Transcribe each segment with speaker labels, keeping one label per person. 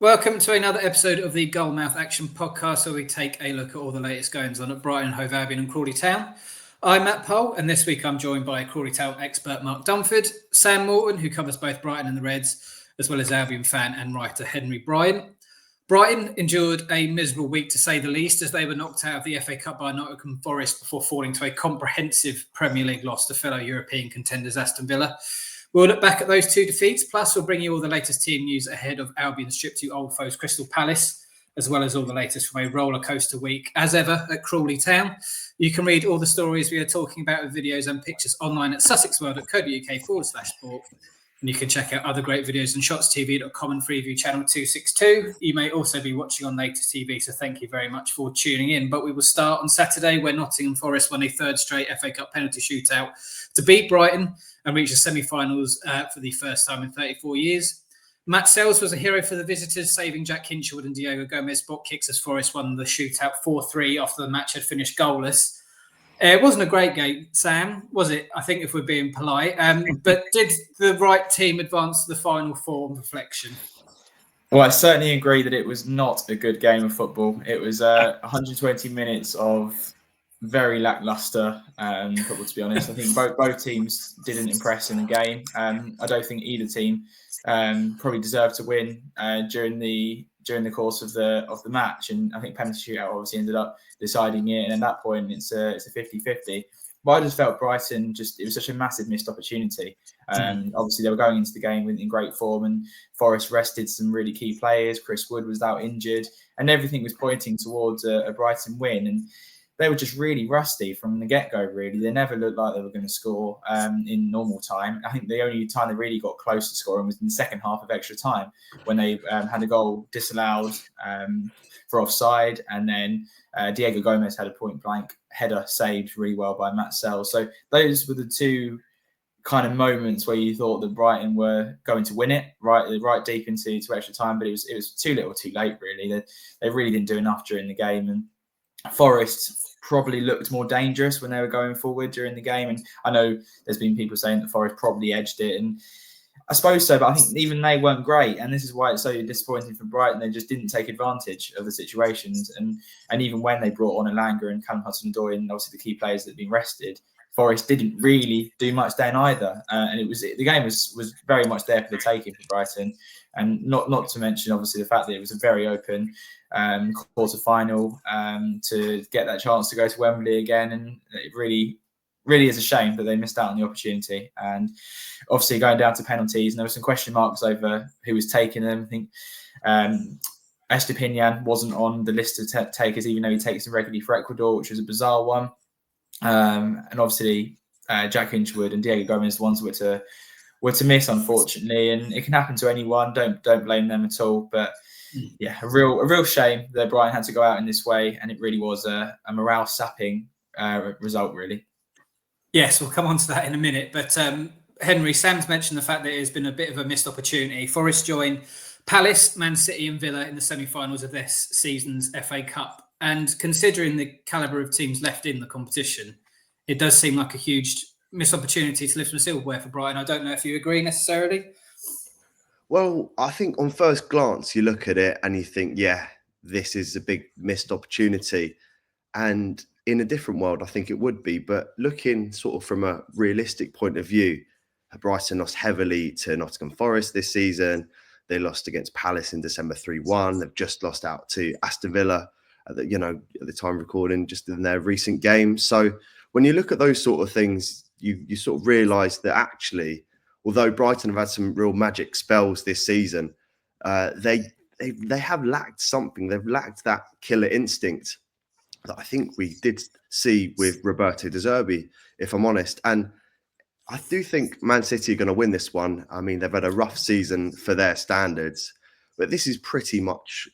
Speaker 1: Welcome to another episode of the Gull Mouth Acton podcast, where we take a look at all the latest goings on at Brighton, Hove Albion and Crawley Town. I'm Matt Pole, and this week I'm joined by Crawley Town expert Mark Dunford, Sam Morton, who covers both Brighton and the Reds, as well as Albion fan and writer Henry Bryant. Brighton endured a miserable week, to say the least, as they were knocked out of the FA Cup by Nottingham Forest before falling to a comprehensive Premier League loss to fellow European contenders Aston Villa. We'll look back at those two defeats, plus we'll bring you all the latest team news ahead of Albion's trip to old foes Crystal Palace, as well as all the latest from a rollercoaster week, as ever, at Crawley Town. You can read all the stories we are talking about with videos and pictures online at sussexworld.co.uk/sport. And you can check out other great videos on shotstv.com and Freeview channel 262. You may also be watching on latest TV, so thank you very much for tuning in. But we will start on Saturday, where Nottingham Forest won a third straight FA Cup penalty shootout to beat Brighton and reach the semi-finals for the first time in 34 years. Matt Sells was a hero for the visitors, saving Jack Hinchelwood and Diego Gomez spot kicks as Forest won the shootout 4-3 after the match had finished goalless. It wasn't a great game, Sam, was it? I think, if we're being polite. But did the right team advance to the final four on reflection?
Speaker 2: Well, I certainly agree that it was not a good game of football. It was 120 minutes of very lacklustre football, to be honest. I think both teams didn't impress in the game. I don't think either team probably deserved to win during the course of the match, and I think penalty shootout obviously ended up deciding it, and at that point it's a 50-50. But I just felt Brighton it was such a massive missed opportunity. Obviously they were going into the game in great form, and Forest rested some really key players. Chris Wood was out injured, and everything was pointing towards a Brighton win, and they were just really rusty from the get-go, really. They never looked like they were going to score in normal time. I think the only time they really got close to scoring was in the second half of extra time, when they had a goal disallowed for offside, and then Diego Gomez had a point-blank header saved really well by Matt Sells. So those were the two kind of moments where you thought that Brighton were going to win it right deep into extra time, but it was too little too late, really. They really didn't do enough during the game, and Forest probably looked more dangerous when they were going forward during the game. And I know there's been people saying that Forest probably edged it, and I suppose so, but I think even they weren't great. And this is why it's so disappointing for Brighton. They just didn't take advantage of the situations. And even when they brought on Elanga and Callum Hudson-Odoi, and obviously the key players that had been rested, Forest didn't really do much then either. And the game was very much there for the taking for Brighton. And not to mention, obviously, the fact that it was a very open quarter final to get that chance to go to Wembley again. And it really is a shame that they missed out on the opportunity. And obviously going down to penalties, and there were some question marks over who was taking them. I think Estepinian wasn't on the list of takers, even though he takes them regularly for Ecuador, which was a bizarre one. And obviously Jack Hinchelwood and Diego Gomez, the ones were to miss, unfortunately. And it can happen to anyone. Don't blame them at all. But yeah, a real shame that Brighton had to go out in this way, and it really was a morale sapping result, really.
Speaker 1: Yes, we'll come on to that in a minute. But Henry, Sam's mentioned the fact that it has been a bit of a missed opportunity. Forest join Palace, Man City and Villa in the semi-finals of this season's FA Cup. And considering the calibre of teams left in the competition, it does seem like a huge missed opportunity to lift some silverware for Brighton. I don't know if you agree necessarily.
Speaker 3: Well, I think on first glance, you look at it and you think, yeah, this is a big missed opportunity. And in a different world, I think it would be. But looking sort of from a realistic point of view, Brighton lost heavily to Nottingham Forest this season. They lost against Palace in December 3-1. They've just lost out to Aston Villa at the time of recording, just in their recent games. So when you look at those sort of things, you sort of realise that actually, although Brighton have had some real magic spells this season, they have lacked something. They've lacked that killer instinct that I think we did see with Roberto De Zerbi, if I'm honest. And I do think Man City are going to win this one. I mean, they've had a rough season for their standards, but this is pretty much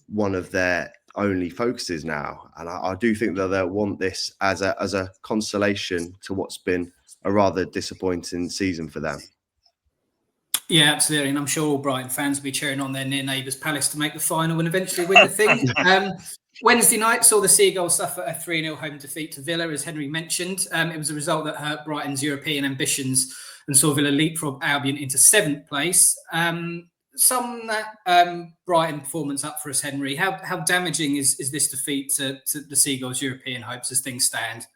Speaker 3: one of their only focuses now. And I do think that they'll want this as a consolation to what's been a rather disappointing season for them.
Speaker 1: Yeah, absolutely. And I'm sure all Brighton fans will be cheering on their near neighbours Palace to make the final and eventually win the thing. Wednesday night saw the Seagulls suffer a 3-0 home defeat to Villa, as Henry mentioned. It was a result that hurt Brighton's European ambitions and saw Villa leapfrog Albion into 7th place. sum that Brighton performance up for us, Henry. How damaging is this defeat to the Seagulls' European hopes as things stand?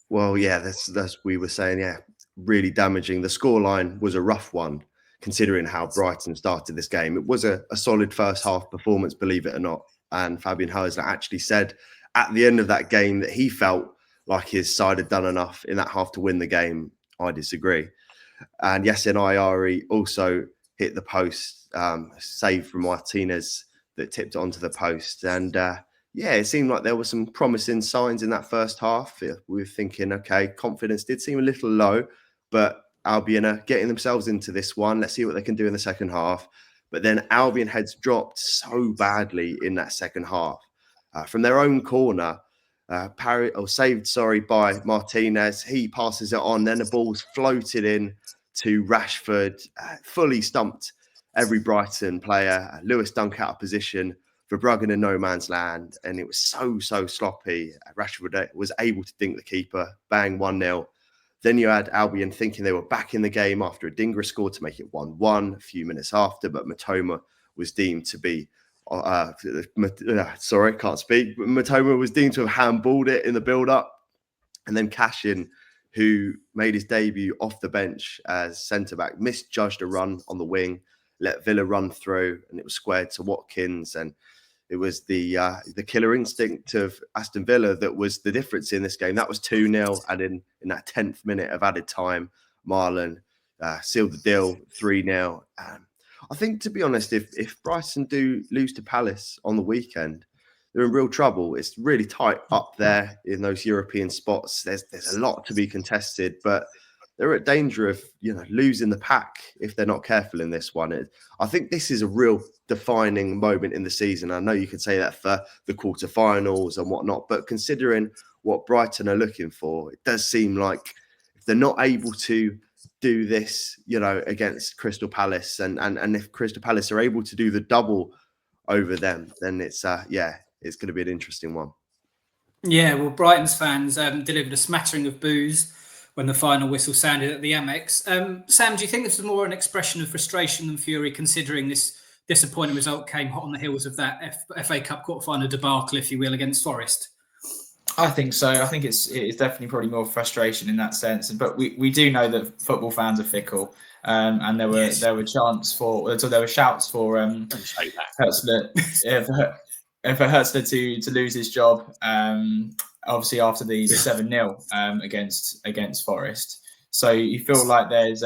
Speaker 3: Well, yeah, that's we were saying, yeah, really damaging. The scoreline was a rough one, considering how Brighton started this game. It was a solid first half performance, believe it or not. And Fabian Hosler actually said at the end of that game that he felt like his side had done enough in that half to win the game. I disagree. And Yasin Ayari also hit the post, save from Martinez that tipped it onto the post. And yeah, it seemed like there were some promising signs in that first half. We were thinking, okay, confidence did seem a little low, but Albion are getting themselves into this one. Let's see what they can do in the second half. But then Albion heads dropped so badly in that second half. From their own corner, saved by Martinez. He passes it on. Then the ball's floated in to Rashford, fully stumped every Brighton player. Lewis Dunk out of position. Verbruggen in no man's land. And it was so sloppy. Rashford was able to dink the keeper. Bang, 1-0. Then you had Albion thinking they were back in the game after a Dingra scored to make it 1-1 a few minutes after. But Matoma was deemed to be sorry, can't speak. Matoma was deemed to have handballed it in the build-up. And then Cashin, who made his debut off the bench as centre-back, misjudged a run on the wing, let Villa run through, and it was squared to Watkins. And it was the killer instinct of Aston Villa that was the difference in this game. That was 2-0. And in that 10th minute of added time, Marlon sealed the deal, 3-0. I think, to be honest, if Brighton do lose to Palace on the weekend, they're in real trouble. It's really tight up there in those European spots. There's a lot to be contested, but they're at danger of losing the pack if they're not careful in this one. I think this is a real defining moment in the season. I know you could say that for the quarterfinals and whatnot, but considering what Brighton are looking for, it does seem like if they're not able to do this, against Crystal Palace, and if Crystal Palace are able to do the double over them, then it's going to be an interesting one.
Speaker 1: Yeah, well, Brighton's fans delivered a smattering of boos when the final whistle sounded at the Amex. Sam, do you think this is more an expression of frustration than fury, considering this disappointing result came hot on the heels of that FA Cup quarter-final debacle, if you will, against Forest?
Speaker 2: I think so. I think it's definitely probably more frustration in that sense. But we do know that football fans are fickle, and there were shouts for Hertzler for Hertzler to lose his job. Obviously after the 7-0 against Forest. So you feel like there's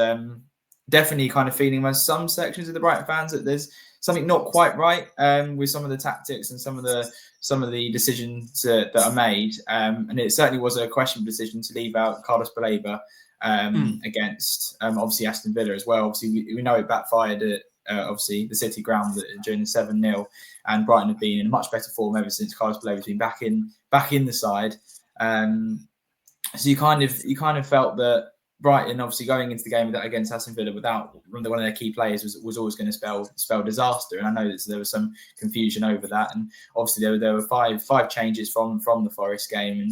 Speaker 2: definitely kind of feeling among some sections of the Brighton fans that there's something not quite right with some of the tactics and some of the decisions that are made. And it certainly was a questionable decision to leave out Carlos Baleba against obviously Aston Villa as well. Obviously, we know it backfired at obviously the City ground during the 7-0, and Brighton have been in much better form ever since Carlos Baleba's been back in the side. So you kind of felt that Brighton, obviously going into the game against Aston Villa without one of their key players was always going to spell disaster. And I know that there was some confusion over that. And obviously there were five changes from the Forest game. And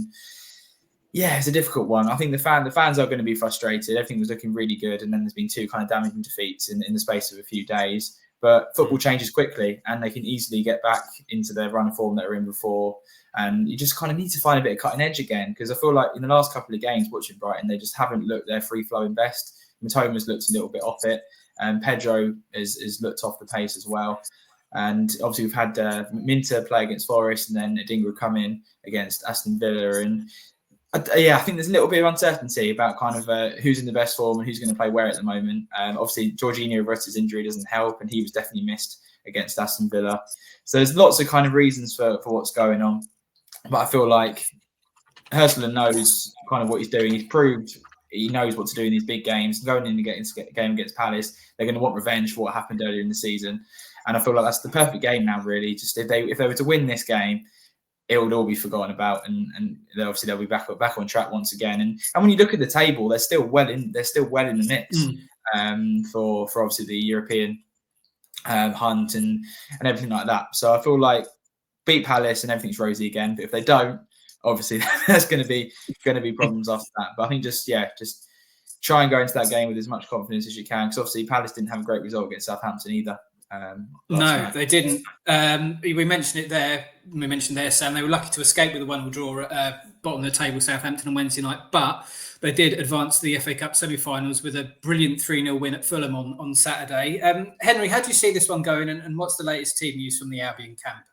Speaker 2: yeah, it's a difficult one. I think the fans are going to be frustrated. Everything was looking really good. And then there's been two kind of damaging defeats in the space of a few days. But football changes quickly and they can easily get back into their run of form that were in before. And you just kind of need to find a bit of cutting edge again, because I feel like in the last couple of games watching Brighton, they just haven't looked their free-flowing best. Matoma's looked a little bit off it, and Pedro is looked off the pace as well. And obviously we've had Minter play against Forest, and then Adingra come in against Aston Villa. And I think there's a little bit of uncertainty about kind of who's in the best form and who's going to play where at the moment. Obviously, Jorginho Rutta's injury doesn't help, and he was definitely missed against Aston Villa. So there's lots of kind of reasons for what's going on. But I feel like Hertzler knows kind of what he's doing. He's proved he knows what to do in these big games. Going in against the game against Palace, they're going to want revenge for what happened earlier in the season. And I feel like that's the perfect game now, really. Just if they were to win this game, it would all be forgotten about, and obviously they'll be back on track once again. And when you look at the table, they're still well in the mix for obviously the European hunt and everything like that. So I feel like beat Palace and everything's rosy again. But if they don't, obviously there's going to be problems after that. But I think just try and go into that game with as much confidence as you can, because obviously Palace didn't have a great result against Southampton either.
Speaker 1: No, they didn't. We mentioned it there. We mentioned there, Sam. They were lucky to escape with a 1-1 draw at bottom of the table, Southampton, on Wednesday night. But they did advance to the FA Cup semi-finals with a brilliant 3-0 win at Fulham on Saturday. Henry, how do you see this one going, and what's the latest team news from the Albion camp?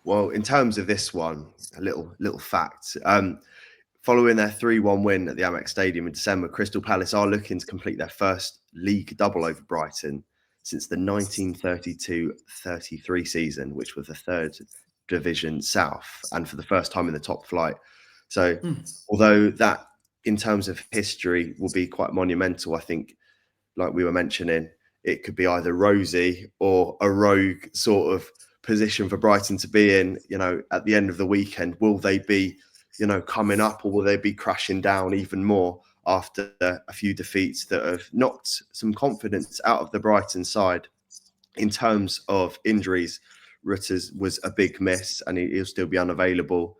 Speaker 3: Well, in terms of this one, a little fact. Following their 3-1 win at the Amex Stadium in December, Crystal Palace are looking to complete their first league double over Brighton since the 1932-33 season, which was the third division south, and for the first time in the top flight. So although that, in terms of history, will be quite monumental, I think, like we were mentioning, it could be either rosy or a rogue sort of position for Brighton to be in, at the end of the weekend. Will they be coming up, or will they be crashing down even more after a few defeats that have knocked some confidence out of the Brighton side? In terms of injuries, Rutters was a big miss, and he'll still be unavailable.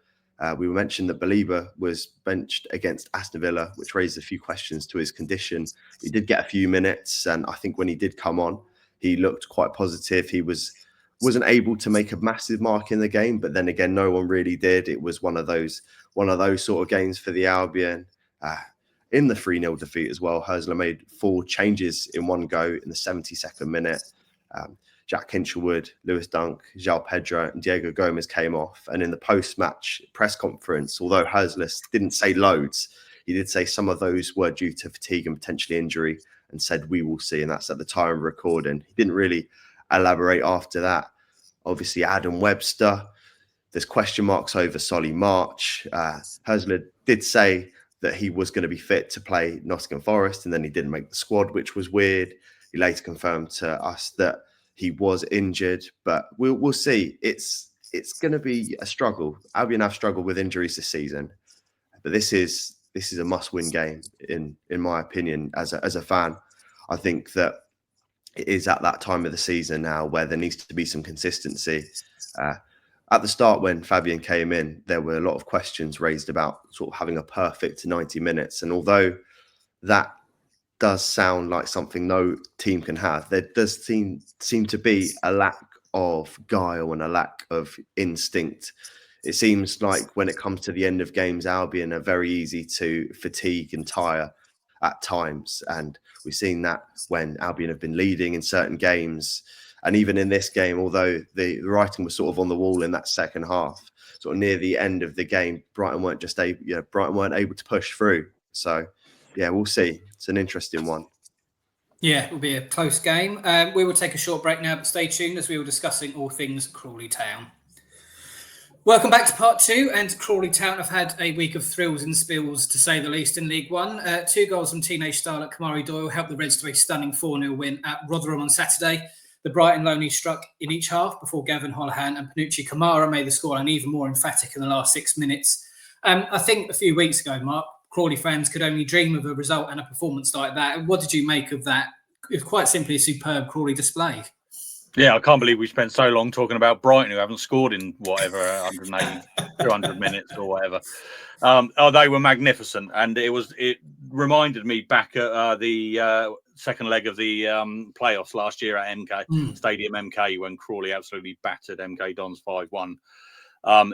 Speaker 3: We mentioned that Belieber was benched against Aston Villa, which raised a few questions to his condition. He did get a few minutes, and I think when he did come on, he looked quite positive. He wasn't able to make a massive mark in the game, but then again, no one really did. It was one of those sort of games for the Albion. In the 3-0 defeat as well, Herzler made 4 changes in one go in the 72nd minute. Jack Hinchelwood, Lewis Dunk, João Pedro and Diego Gomez came off. And in the post-match press conference, although Herzler didn't say loads, he did say some of those were due to fatigue and potentially injury, and said, "We will see." And that's at the time of recording. He didn't really elaborate after that. Obviously, Adam Webster, there's question marks over Solly March. Herzler did say that he was going to be fit to play Nottingham Forest, and then he didn't make the squad, which was weird. He later confirmed to us that he was injured, but we'll see. It's going to be a struggle. Albion have struggled with injuries this season, but this is a must-win game in my opinion. As a fan, I think that it is at that time of the season now where there needs to be some consistency. At the start, when Fabian came in, there were a lot of questions raised about sort of having a perfect 90 minutes. And although that does sound like something no team can have, there does seem to be a lack of guile and a lack of instinct. It seems like when it comes to the end of games, Albion are very easy to fatigue and tire at times. And we've seen that when Albion have been leading in certain games. And even in this game, although the writing was sort of on the wall in that second half, sort of near the end of the game, Brighton weren't able to push through. So, yeah, we'll see. It's an interesting one.
Speaker 1: Yeah, it will be a close game. We will take a short break now, but stay tuned as we were discussing all things Crawley Town. Welcome back to part 2, and Crawley Town have had a week of thrills and spills, to say the least, in League One. 2 goals from teenage starlet Kamari Doyle helped the Reds to a stunning 4-0 win at Rotherham on Saturday. The Brighton loanee struck in each half before Gavin Holohan and Panucci Kamara made the scoreline even more emphatic in the last 6 minutes. I think a few weeks ago, Mark, Crawley fans could only dream of a result and a performance like that. What did you make of that? It was quite simply a superb Crawley display.
Speaker 4: Yeah, I can't believe we spent so long talking about Brighton, who haven't scored in whatever 180, 200 minutes or whatever. They were magnificent, and it reminded me back at the second leg of the playoffs last year at Stadium MK, when Crawley absolutely battered MK Dons 5-1.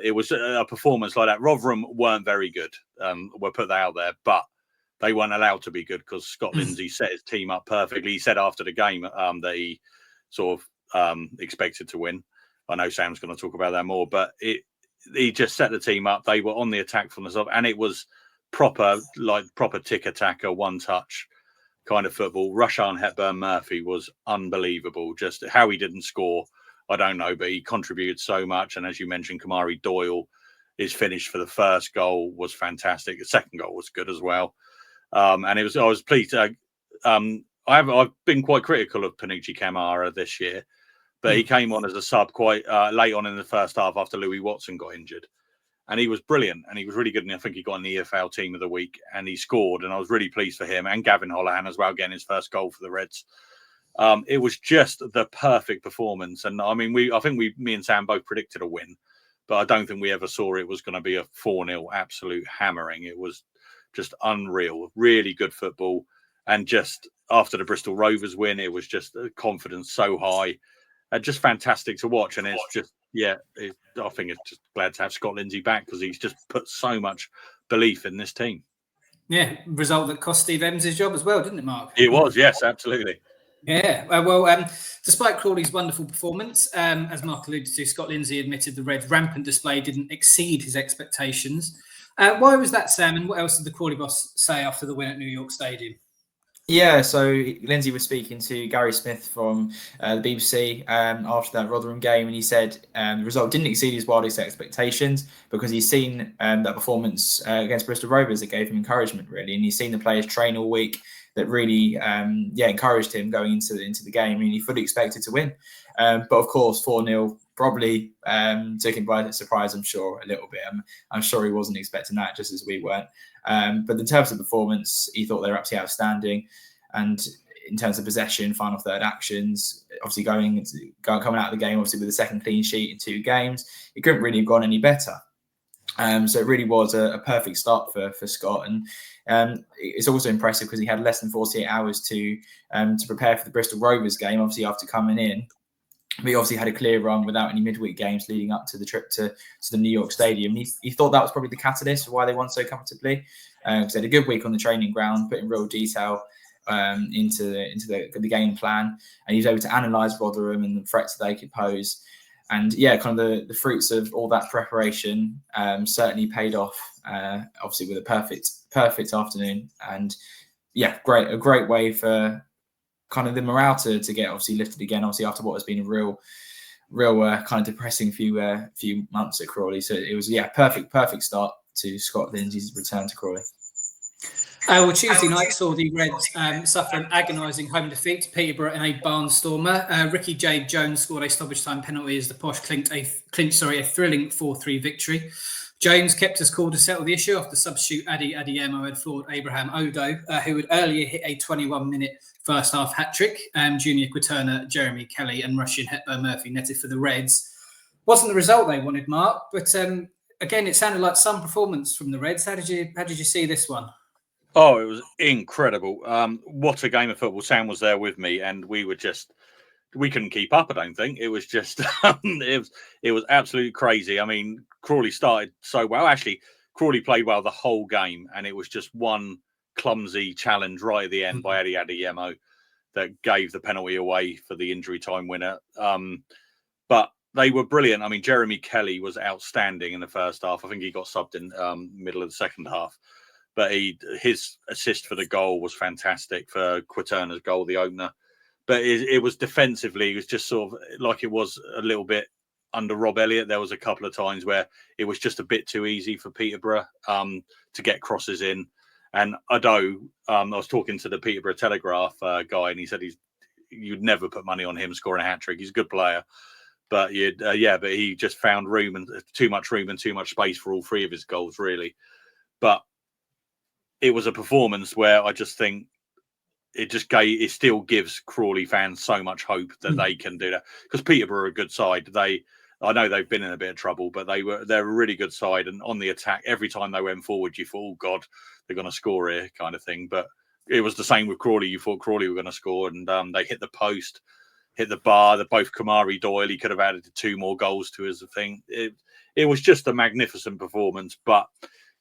Speaker 4: It was a performance like that. Rotherham weren't very good. We'll put that out there, but they weren't allowed to be good because Scott Lindsay set his team up perfectly. He said after the game that he sort of expected to win. I know Sam's going to talk about that more, but he just set the team up. They were on the attack from the top, and it was proper tick-attacker, one-touch kind of football. Rushan Hepburn-Murphy was unbelievable. Just how he didn't score, I don't know, but he contributed so much. And as you mentioned, Kamari Doyle, his finish for the first goal was fantastic. The second goal was good as well. And I was pleased. I've been quite critical of Panucci Kamara this year, but he came on as a sub quite late on in the first half after Louis Watson got injured. And he was brilliant, and he was really good. And I think he got in the EFL team of the week, and he scored. And I was really pleased for him, and Gavin Holohan as well, getting his first goal for the Reds. It was just the perfect performance. And I mean, I think me and Sam both predicted a win, but I don't think we ever saw it was going to be a 4-0 absolute hammering. It was just unreal, really good football. And just after the Bristol Rovers win, it was just confidence so high, just fantastic to watch. And it's just, I think it's just glad to have Scott Lindsay back because he's just put so much belief in this team.
Speaker 1: Yeah, result that cost Steve Evans his job as well, didn't it, Mark?
Speaker 4: It was, yes, absolutely.
Speaker 1: Yeah, despite Crawley's wonderful performance, as Mark alluded to, Scott Lindsay admitted the Reds' rampant display didn't exceed his expectations. Why was that, Sam? And what else did the Crawley boss say after the win at New York Stadium?
Speaker 2: Yeah, so Lindsay was speaking to Gary Smith from the BBC after that Rotherham game, and he said the result didn't exceed his wildest expectations because he's seen that performance against Bristol Rovers that gave him encouragement, really, and he's seen the players train all week that really encouraged him going into the game, and he fully expected to win. But of course, 4-0 probably took him by surprise, I'm sure, a little bit. I'm sure he wasn't expecting that, just as we weren't. But in terms of performance, he thought they were absolutely outstanding. And in terms of possession, final third actions, obviously coming out of the game, obviously with a second clean sheet in 2 games, it couldn't really have gone any better. So it really was a perfect start for Scott. And it's also impressive because he had less than 48 hours to prepare for the Bristol Rovers game, obviously after coming in. But he obviously had a clear run without any midweek games leading up to the trip to the New York Stadium. He thought that was probably the catalyst for why they won so comfortably. Because they had a good week on the training ground, put in real detail into the game plan, and he was able to analyse Rotherham and the threats that they could pose. And kind of the fruits of all that preparation certainly paid off. Obviously with a perfect afternoon, and a great way for kind of the morale to get obviously lifted again, obviously after what has been a real kind of depressing few months at Crawley. So it was perfect start to Scott Lindsay's return to Crawley.
Speaker 1: Tuesday night saw the Reds suffer an agonising home defeat to Peterborough in a barnstormer. Ricky J. Jones scored a stoppage time penalty as the Posh clinched a thrilling 4-3 victory. Jones kept us cool to settle the issue after substitute Adi Adiemo had floored Abraham Odo, who had earlier hit a 21-minute first-half hat-trick. Junior Quaterna, Jeremy Kelly and Russian Hepburn Murphy netted for the Reds. Wasn't the result they wanted, Mark, but again, it sounded like some performance from the Reds. How did you see this one?
Speaker 4: Oh, it was incredible. What a game of football. Sam was there with me, and we couldn't keep up, I don't think. It was just, it was absolutely crazy. I mean, Crawley started so well. Actually, Crawley played well the whole game, and it was just one clumsy challenge right at the end by Adi Adiemo that gave the penalty away for the injury time winner. But they were brilliant. I mean, Jeremy Kelly was outstanding in the first half. I think he got subbed in middle of the second half. But his assist for the goal was fantastic, for Quaterna's goal, the opener. But it was defensively, it was just sort of like it was a little bit under Rob Elliott. There was a couple of times where it was just a bit too easy for Peterborough to get crosses in. And Ado, I was talking to the Peterborough Telegraph guy, and he said you'd never put money on him scoring a hat-trick. He's a good player. But but he just found room and too much space for all 3 of his goals, really. But it was a performance where I just think it still gives Crawley fans so much hope that they can do that, because Peterborough are a good side. I know they've been in a bit of trouble, but they're a really good side, and on the attack, every time they went forward, you thought, oh God, they're going to score here, kind of thing. But it was the same with Crawley. You thought Crawley were going to score, and they hit the post, hit the bar. Both Kamari Doyle, he could have added 2 more goals to his thing. It was just a magnificent performance, but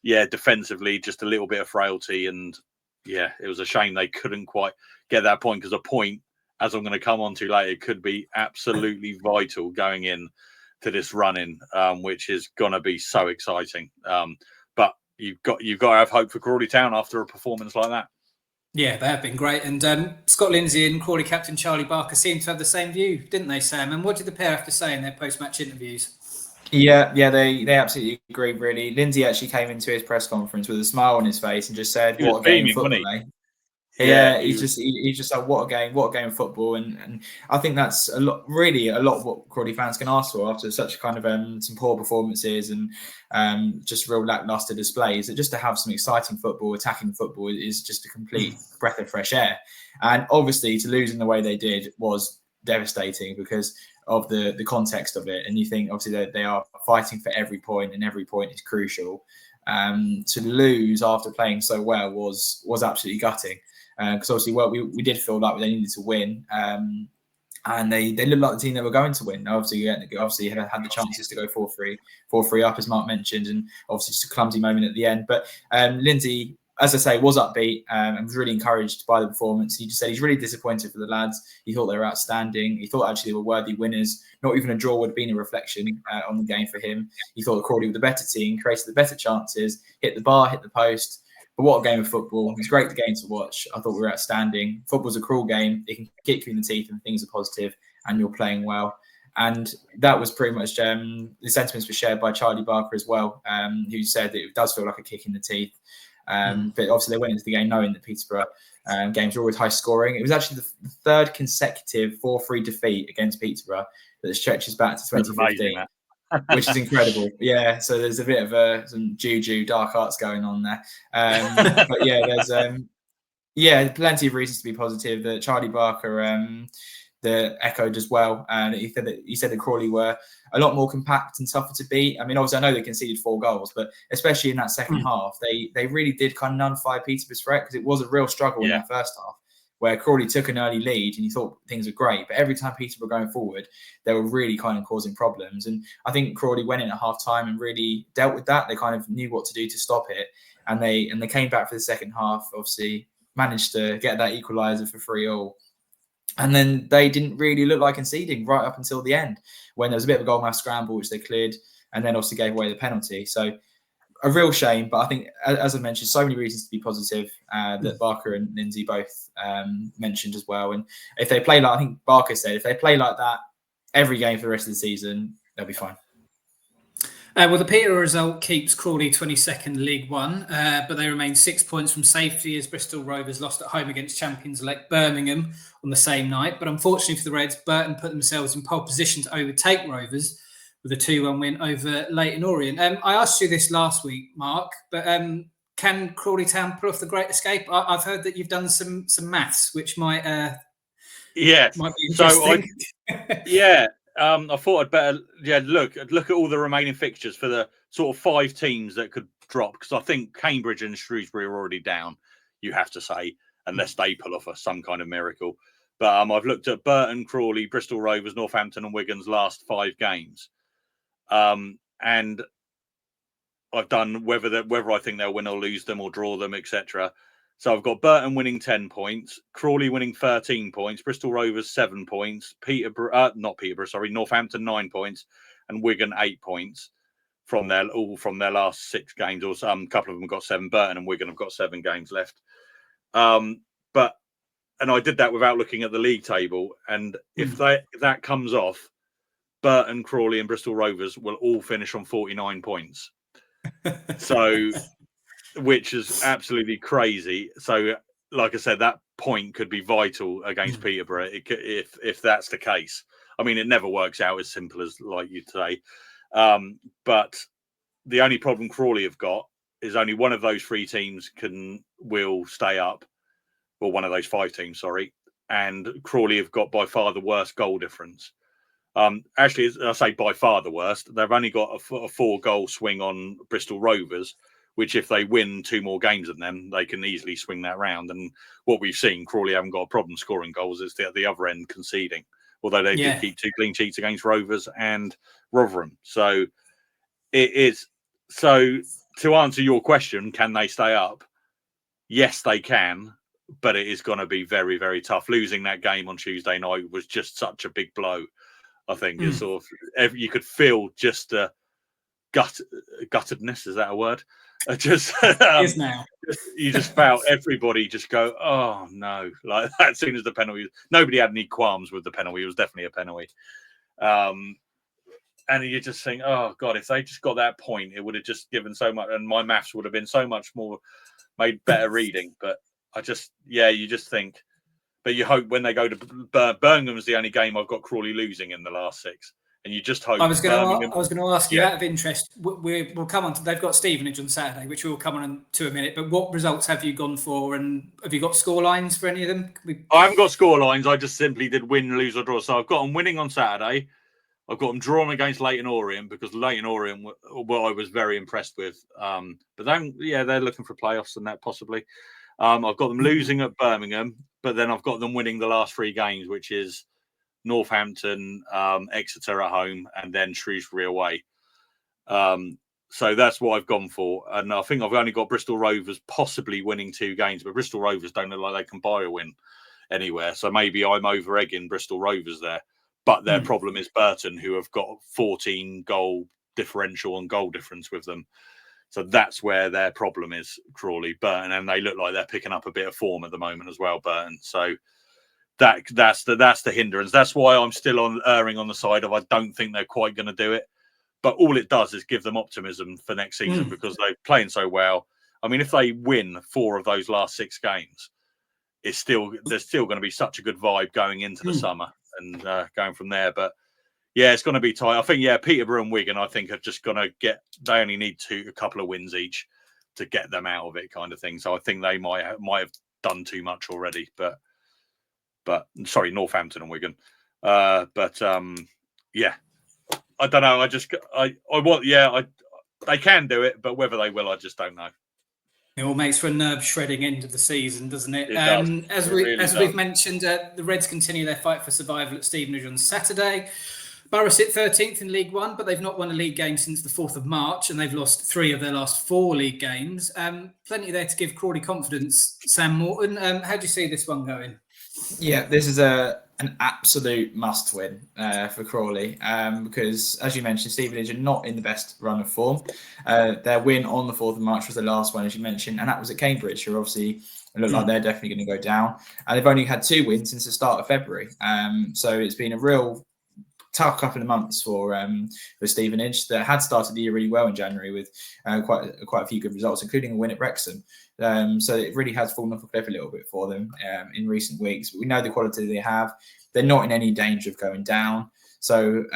Speaker 4: defensively, just a little bit of frailty, and it was a shame they couldn't quite get that point, because a point, as I'm going to come on to later, could be absolutely vital going in to this run-in, which is going to be so exciting. But you've got to have hope for Crawley Town after a performance like that.
Speaker 1: Yeah, they have been great. And Scott Lindsay and Crawley captain Charlie Barker seemed to have the same view, didn't they, Sam? And what did the pair have to say in their post-match interviews?
Speaker 2: Yeah, they absolutely agree, really. Lindsay actually came into his press conference with a smile on his face and just said, what a game of football, eh? Yeah, he's just like, what a game of football. And I think that's a lot what Crawley fans can ask for after such kind of some poor performances and just real lacklustre displays. That just to have some exciting football, attacking football, is just a complete breath of fresh air. And obviously to lose in the way they did was devastating because of the context of it. And you think obviously that they are fighting for every point, and every point is crucial. To lose after playing so well was absolutely gutting. because obviously, we did feel like they needed to win. And they looked like the team that were going to win. Obviously had the chances to go 4-3 up, as Mark mentioned, and obviously just a clumsy moment at the end. But Lindsay, as I say, was upbeat and was really encouraged by the performance. He just said he's really disappointed for the lads. He thought they were outstanding. He thought actually they were worthy winners. Not even a draw would have been a reflection on the game for him. He thought that Crawley were the better team, created the better chances, hit the bar, hit the post. But what a game of football. It was a great game to watch. I thought we were outstanding. Football's a cruel game. It can kick you in the teeth and things are positive and you're playing well. And that was pretty much the sentiments were shared by Charlie Barker as well, who said that it does feel like a kick in the teeth. But obviously they went into the game knowing that Peterborough games are always high scoring. It was actually the third consecutive 4-3 defeat against Peterborough that stretches back to 2015. Which is incredible. Yeah, so there's a bit of some juju, dark arts going on there. But yeah, there's plenty of reasons to be positive. That Charlie Barker echoed as well, and he said that Crawley were a lot more compact and tougher to beat. I mean, obviously, I know they conceded 4 goals, but especially in that second half, they really did kind of nullify Peterborough's threat, because it was a real struggle in that first half, where Crawley took an early lead and you thought things were great. But every time Peterborough were going forward, they were really kind of causing problems. And I think Crawley went in at half time and really dealt with that. They kind of knew what to do to stop it. And they came back for the second half, obviously managed to get that equaliser for 3-3. And then they didn't really look like conceding right up until the end, when there was a bit of a Gull Mouth scramble, which they cleared, and then obviously gave away the penalty. So a real shame, but I think, as I mentioned, so many reasons to be positive that Barker and Lindsay both mentioned as well. And if they play like, I think Barker said, if they play like that every game for the rest of the season, they'll be fine.
Speaker 1: Well, the Peterborough result keeps Crawley 22nd League One, but they remain 6 points from safety as Bristol Rovers lost at home against champions-elect Birmingham on the same night. But unfortunately for the Reds, Burton put themselves in pole position to overtake Rovers with a 2-1 win over Leyton Orient. I asked you this last week, Mark, but can Crawley Town pull off the great escape? I've heard that you've done some maths, which might be interesting.
Speaker 4: I thought I'd better look at all the remaining fixtures for the sort of 5 teams that could drop, because I think Cambridge and Shrewsbury are already down, you have to say, unless they pull off some kind of miracle. But I've looked at Burton, Crawley, Bristol Rovers, Northampton and Wigan's last 5 games. And I've done whether I think they'll win or lose them or draw them, etc. So I've got Burton winning 10 points, Crawley winning 13 points, Bristol Rovers 7 points, Northampton 9 points, and Wigan 8 points from their last 6 games. Or a couple of them got 7. Burton and Wigan have got 7 games left. And I did that without looking at the league table. And if that comes off, Burton, Crawley, and Bristol Rovers will all finish on 49 points. So, which is absolutely crazy. So, like I said, that point could be vital against Peterborough if that's the case. I mean, it never works out as simple as like you say. But the only problem Crawley have got is only one of those 3 teams will stay up. Well, one of those 5 teams, sorry. And Crawley have got by far the worst goal difference. Actually, I say by far the worst. They've only got a 4-goal swing on Bristol Rovers, which if they win 2 more games than them, they can easily swing that round. And what we've seen, Crawley haven't got a problem scoring goals. It's the other end conceding, although they did keep 2 clean sheets against Rovers and Rotherham. So it is. So to answer your question, can they stay up? Yes, they can. But it is going to be very, very tough. Losing that game on Tuesday night was just such a big blow. I think it's sort of, you could feel just the guttedness. Is that a word? Just
Speaker 1: it is now.
Speaker 4: You just felt everybody just go, oh no! Like that, as soon as the penalty, nobody had any qualms with the penalty. It was definitely a penalty. And you just think, oh god, if they just got that point, it would have just given so much, and my maths would have been so much more made better reading. But you just think, but you hope when they go to Birmingham's the only game I've got Crawley losing in the last 6, and you just hope.
Speaker 1: I was going to ask you out of interest. We'll come on to. They've got Stevenage on Saturday, which we'll come on to a minute. But what results have you gone for, and have you got score lines for any of them?
Speaker 4: I haven't got score lines. I just simply did win, lose, or draw. So I've got them winning on Saturday. I've got them drawn against Leyton Orient, because Leyton Orient, I was very impressed with. But then, they're looking for playoffs and that possibly. I've got them losing at Birmingham, but then I've got them winning the last 3 games, which is Northampton, Exeter at home, and then Shrewsbury away. So that's what I've gone for. And I think I've only got Bristol Rovers possibly winning 2 games, but Bristol Rovers don't look like they can buy a win anywhere. So maybe I'm over-egging Bristol Rovers there. But their problem is Burton, who have got 14 goal differential and goal difference with them. So that's where their problem is, Crawley, Burton. And they look like they're picking up a bit of form at the moment as well, Burton. So that's the hindrance. That's why I'm still erring on the side of I don't think they're quite going to do it. But all it does is give them optimism for next season because they're playing so well. I mean, if they win 4 of those last 6 games, there's still going to be such a good vibe going into the summer and going from there. But yeah, it's going to be tight. I think Peterborough and Wigan, I think, are just going to they only need a couple of wins each to get them out of it, kind of thing. So I think they might have done too much already. But sorry, Northampton and Wigan. Yeah, I don't know. They can do it, but whether they will, I just don't know.
Speaker 1: It all makes for a nerve-shredding end of the season, doesn't it?
Speaker 4: As
Speaker 1: we've mentioned, the Reds continue their fight for survival at Stevenage on Saturday. Borough sit 13th in League One, but they've not won a league game since the 4th of March, and they've lost 3 of their last 4 league games. Plenty there to give Crawley confidence. Sam Morton, how do you see this one going?
Speaker 2: Yeah, this is an absolute must-win for Crawley because, as you mentioned, Stevenage are not in the best run of form. Their win on the 4th of March was the last one, as you mentioned, and that was at Cambridge, who obviously look like they're definitely going to go down. And they've only had 2 wins since the start of February. So it's been a real tough couple of months for Stevenage that had started the year really well in January with quite a few good results, including a win at Wrexham. So it really has fallen off a cliff a little bit for them in recent weeks. But we know the quality they have. They're not in any danger of going down. So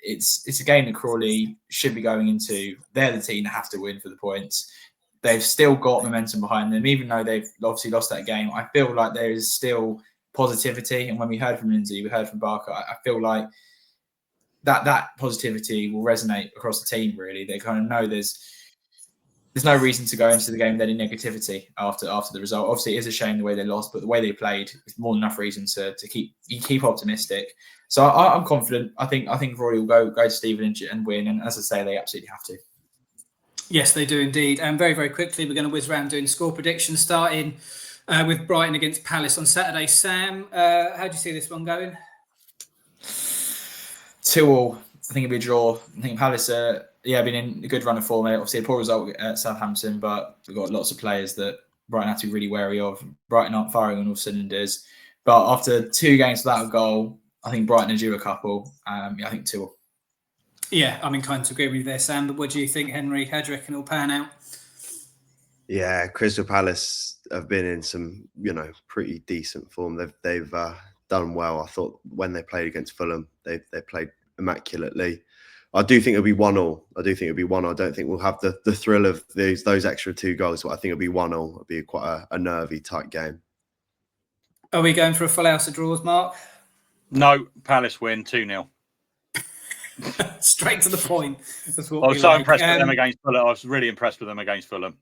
Speaker 2: it's a game that Crawley should be going into. They're the team that have to win for the points. They've still got momentum behind them, even though they've obviously lost that game. I feel like there is still positivity. And when we heard from Lindsay, we heard from Barker, I feel like that positivity will resonate across the team, really. They kind of know there's no reason to go into the game with any negativity after the result. Obviously, it is a shame the way they lost, but the way they played is more than enough reason to keep optimistic. So I'm confident. I think Rory will go to Stevenage and win. And as I say, they absolutely have to.
Speaker 1: Yes, they do indeed. And very, very quickly, we're going to whiz around doing score predictions, starting with Brighton against Poleis on Saturday. Sam, how do you see this one going?
Speaker 2: 2-2. I think it'll be a draw. I think Palace been in a good run of form. Obviously, a poor result at Southampton, but we've got lots of players that Brighton have to be really wary of. Brighton aren't firing on all cylinders. But after 2 games without a goal, I think Brighton are due a couple. I think 2-2.
Speaker 1: Yeah, I'm inclined to agree with you there, Sam. But what do you think, Henry? How do you reckon it'll pan out?
Speaker 3: Yeah, Crystal Palace have been in some, pretty decent form. They've done well. I thought when they played against Fulham, they played immaculately. I do think it'll be 1-1. I don't think we'll have the thrill of those extra 2 goals, but I think it'll be 1-1. It'll be quite a nervy, tight game.
Speaker 1: Are we going for a full house of draws, Mark?
Speaker 4: No, Palace win 2-0.
Speaker 1: Straight to the point.
Speaker 4: That's what I was so impressed with them against Fulham. I was really impressed with them against Fulham.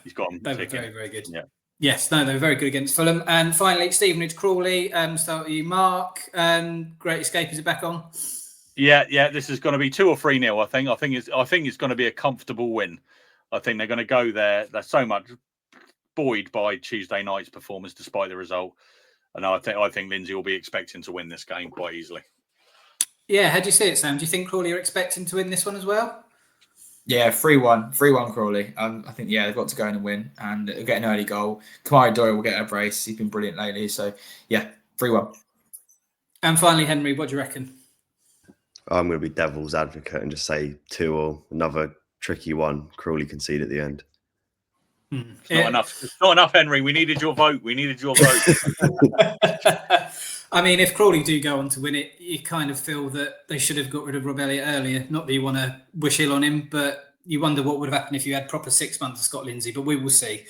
Speaker 4: He's got them.
Speaker 1: They were very, very good.
Speaker 4: Yeah.
Speaker 1: Yes, no, they were very good against Fulham. And finally, Stevenage Crawley. Start with you, Mark. Great Escape, is it back on?
Speaker 4: Yeah. This is going to be 2 or 3-0. I think it's going to be a comfortable win. I think they're going to go there. They're so much buoyed by Tuesday night's performance, despite the result. And I think Lindsay will be expecting to win this game quite easily.
Speaker 1: Yeah, how do you see it, Sam? Do you think Crawley are expecting to win this one as well?
Speaker 2: Yeah, 3-1 Crawley. I think, they've got to go in and win and get an early goal. Kamari Doyle will get a brace. He's been brilliant lately. So, 3-1.
Speaker 1: And finally, Henry, what do you reckon?
Speaker 3: I'm going to be devil's advocate and just say 2-2. Another tricky one. Crawley concede at the end.
Speaker 4: It's not enough. It's not enough, Henry. We needed your vote.
Speaker 1: I mean, if Crawley do go on to win it, you kind of feel that they should have got rid of Rob Elliott earlier. Not that you want to wish ill on him, but you wonder what would have happened if you had proper 6 months of Scott Lindsay, but we will see.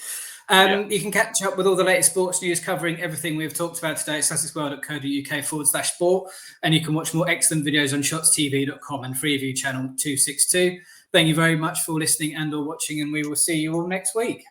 Speaker 1: You can catch up with all the latest sports news covering everything we've talked about today at sussexworld.co.uk/sport, and you can watch more excellent videos on shotstv.com and Freeview channel 262. Thank you very much for listening and or watching, and we will see you all next week.